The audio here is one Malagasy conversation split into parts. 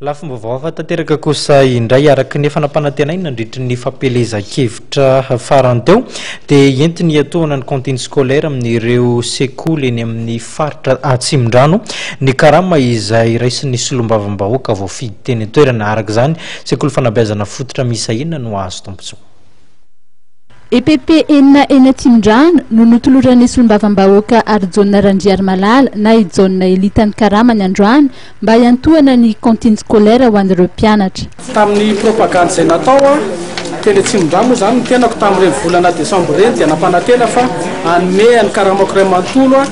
Lafombaovao tanteraka kosa indray araky ny fanampanantenainy nandritra ny fampelezan-kevitra farany teo dia entiny atoana ny cantine scolaire amin'ireo sekoly eny amin'ny faritra Atsimondrano ny karama izay raisin'ny solombavambahoaka voafidy teny toerana araka izany sekoly fanabeazana fototra misa enina no azo tombontsoa. EPP enina eny Atsimondrano no notoloran'ny solombavambahoaka ary John Randriarymalala na i John Elitany Karama ny androany mba hiantohana ny cantine scolaire ho an'ireo mpianatra. Tamin'ny propagande izay natao teny Atsimondrano zany ny tenako tamin'ireny volana Desambra reny dia nampanantena fa anome any Karamako Ray Mantolo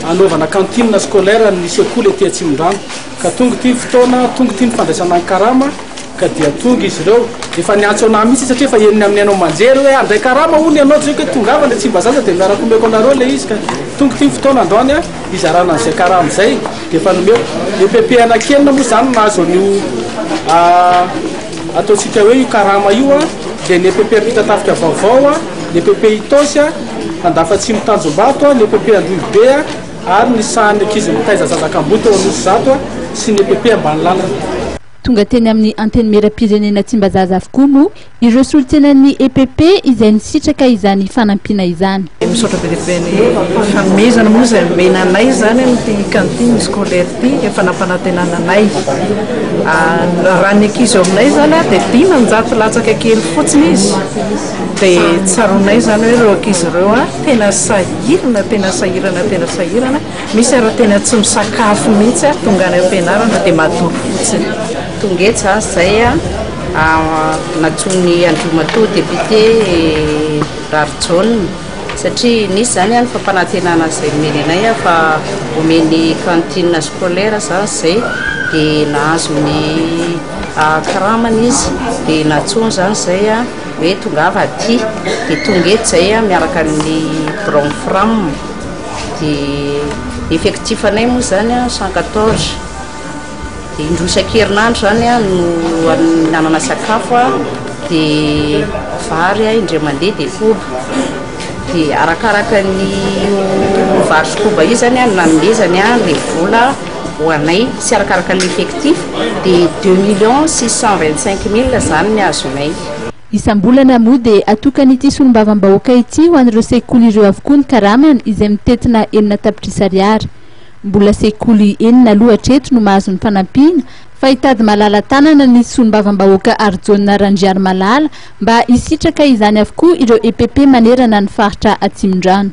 anaovana cantine scolaire ny sekoly ety Atsimondrano ka tonga ty fotoana tonga ty ny fandraisana ny Karama ka dia tonga izy ireo efa niantso ana mihitsy satria fa eniny amin'ny anao manjery hoe andray Karama hono ianao zay hoe tongava le tsy mba zaza dia miaraka omeko anareo le izy ka tonga ty fotoana androany izarana an'izay Karama zay dia efa nomeo EPP anakenina moa zany nahazo an'io ataontsika hoe io Karama io dia ny EPP Ampitatafika vaovao ny EPP Itosy Andafatsimo Tanjombato ny EPP Andohibe ary ny sahany ankizy mitaiza Zazakambota ao Anosy Zato sy ny EPP Ambanilalana. Tonga teny amin'ny anteny meram-pirenena Tsimbazaza avokoa moa ireo solontenan'ny EPP izay nisitraka izany fanampiana izany. Misaotra be ny fanomezana moa izay menanay zany amin'ny cantine scolaire ty efa nampanantenana anay. Raha ny ankizy aminay zany dia 500 latsaka kely fotsiny izy dia tsaronay zany hoe ireo ankizy ireo tena sahirana misy ary tena tsy misakafo mihitsy tonga any am-pianarana dia matory fotsiny. Tongetsy zay natsony Andriamato député Rarjon satria nisy zany ny fampanantenana zay menanay fa omeny cantine scolaire zany zay dia nahazo ny Karamany izy dia natsony zany zay hoe tongava aty dia tongetsy zay miaraka ny Bronfram dia effectif anay moa zany 114 indroa isan-kerinandro zany no nanana sakafo dia vary indray mandeha dia koba dia arakaraka ny vary sy koba io zany nanomezany le vola ho anay sy arakaraka ny effectif dia 2,625,000 zany ny azonay. Isam-bolana moa dia atokany ity solombavambahoaka ity ho an'ireo sekoly ireo avokoa ny Karamany izay mitetina 4 tapitrisa ariary. Mbola sekoly enina aloha hatreto no mahazo ny fanampiana fa hitady malala tanana ny solombavambahoaka ary John Randriarymalala mba hisitraka izany avokoa ireo EPP manerana ny faritra Atsimondrano.